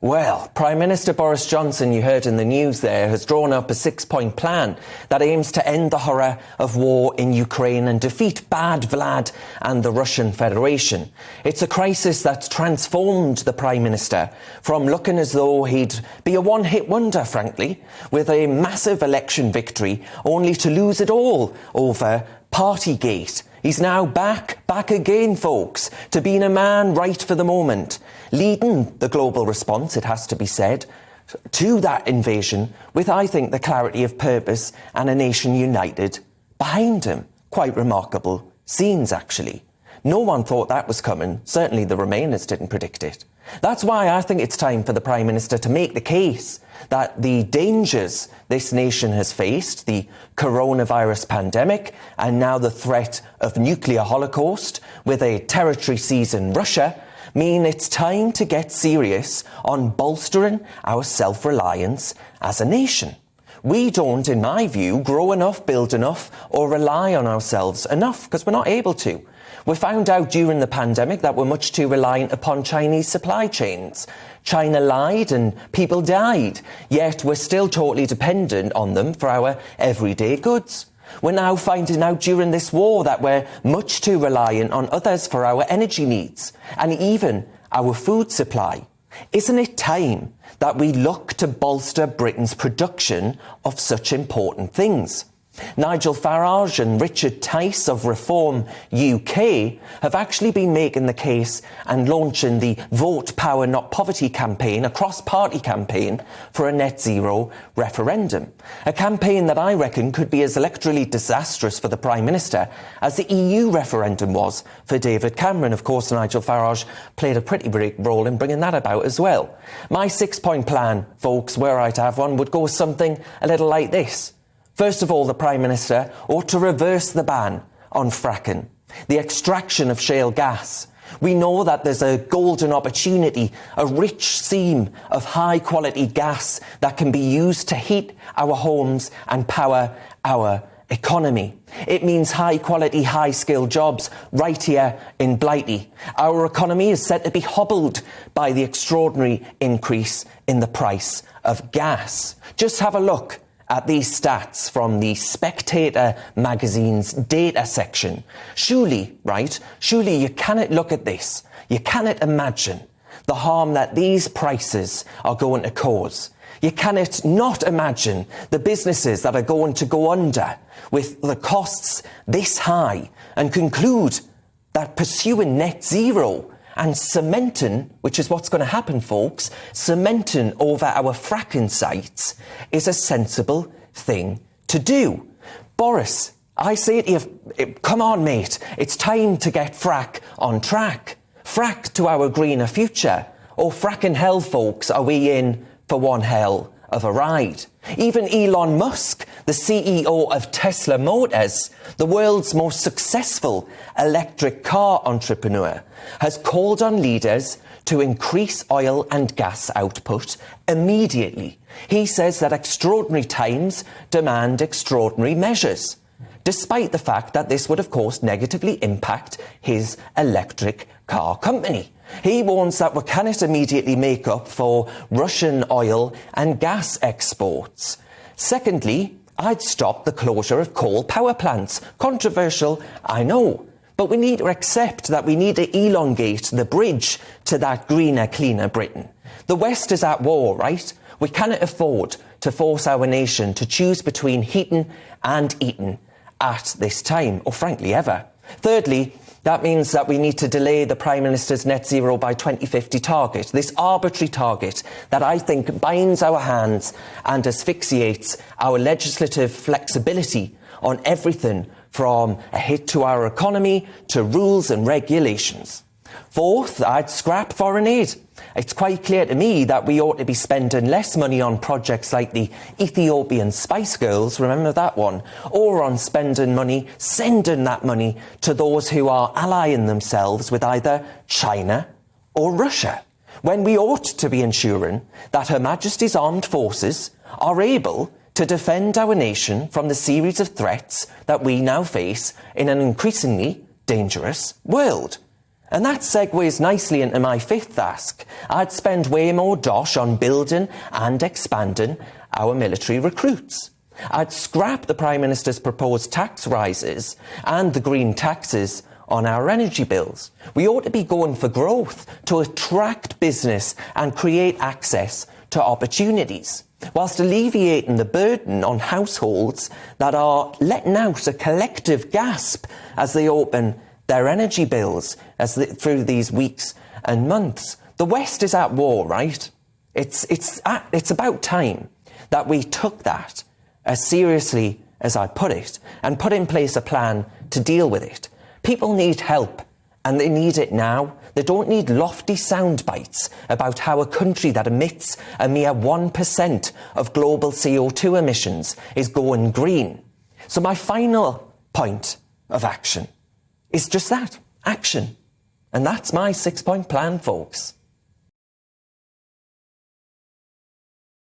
Well, Prime Minister Boris Johnson, you heard in the news there, has drawn up a 6-point plan that aims to end the horror of war in Ukraine and defeat Bad Vlad and the Russian Federation. It's a crisis that's transformed the Prime Minister from looking as though he'd be a one-hit wonder, frankly, with a massive election victory, only to lose it all over Partygate. He's now back again, folks, to being a man right for the moment, leading the global response, it has to be said, to that invasion with, I think, the clarity of purpose and a nation united behind him. Quite remarkable scenes, actually. No one thought that was coming. Certainly the Remainers didn't predict it. That's why I think it's time for the Prime Minister to make the case that the dangers this nation has faced, the coronavirus pandemic, and now the threat of nuclear holocaust with a territory seized in Russia, mean it's time to get serious on bolstering our self-reliance as a nation. We don't, in my view, grow enough, build enough, or rely on ourselves enough, because we're not able to. We found out during the pandemic that we're much too reliant upon Chinese supply chains. China lied and people died, yet we're still totally dependent on them for our everyday goods. We're now finding out during this war that we're much too reliant on others for our energy needs and even our food supply. Isn't it time that we look to bolster Britain's production of such important things? Nigel Farage and Richard Tice of Reform UK have actually been making the case and launching the Vote Power Not Poverty campaign, a cross-party campaign for a net zero referendum. A campaign that I reckon could be as electorally disastrous for the Prime Minister as the EU referendum was for David Cameron. Of course, Nigel Farage played a pretty big role in bringing that about as well. My 6-point plan, folks, were I to have one, would go something a little like this. First of all, the Prime Minister ought to reverse the ban on fracking, the extraction of shale gas. We know that there's a golden opportunity, a rich seam of high-quality gas that can be used to heat our homes and power our economy. It means high-quality, high-skilled jobs right here in Blighty. Our economy is said to be hobbled by the extraordinary increase in the price of gas. Just have a look at these stats from the Spectator magazine's data section. Surely you cannot look at this. You cannot imagine the harm that these prices are going to cause. You cannot not imagine the businesses that are going to go under with the costs this high, and conclude that pursuing net zero and cementing, which is what's going to happen, folks, cementing over our fracking sites is a sensible thing to do. Boris, I say to you, come on, mate, it's time to get frack on track. Frack to our greener future. Or fracking hell, folks, are we in for one hell of a ride? Even Elon Musk, the CEO of Tesla Motors, the world's most successful electric car entrepreneur, has called on leaders to increase oil and gas output immediately. He says that extraordinary times demand extraordinary measures, despite the fact that this would, of course, negatively impact his electric car company. He warns that we cannot immediately make up for Russian oil and gas exports. Secondly, I'd stop the closure of coal power plants. Controversial, I know, but we need to accept that we need to elongate the bridge to that greener, cleaner Britain. The West is at war, right? We cannot afford to force our nation to choose between heating and eating at this time, or frankly ever. Thirdly, that means that we need to delay the Prime Minister's net zero by 2050 target, this arbitrary target that I think binds our hands and asphyxiates our legislative flexibility on everything from a hit to our economy to rules and regulations. Fourth, I'd scrap foreign aid. It's quite clear to me that we ought to be spending less money on projects like the Ethiopian Spice Girls, remember that one, or on sending that money to those who are allying themselves with either China or Russia, when we ought to be ensuring that Her Majesty's armed forces are able to defend our nation from the series of threats that we now face in an increasingly dangerous world. And that segues nicely into my fifth ask. I'd spend way more dosh on building and expanding our military recruits. I'd scrap the Prime Minister's proposed tax rises and the green taxes on our energy bills. We ought to be going for growth to attract business and create access to opportunities, whilst alleviating the burden on households that are letting out a collective gasp as they open their energy bills through these weeks and months. The West is at war, right? It's about time that we took that as seriously as I put it and put in place a plan to deal with it. People need help, and they need it now. They don't need lofty sound bites about how a country that emits a mere 1% of global CO2 emissions is going green. So my final point of action is just that, action. And that's my 6-point plan, folks.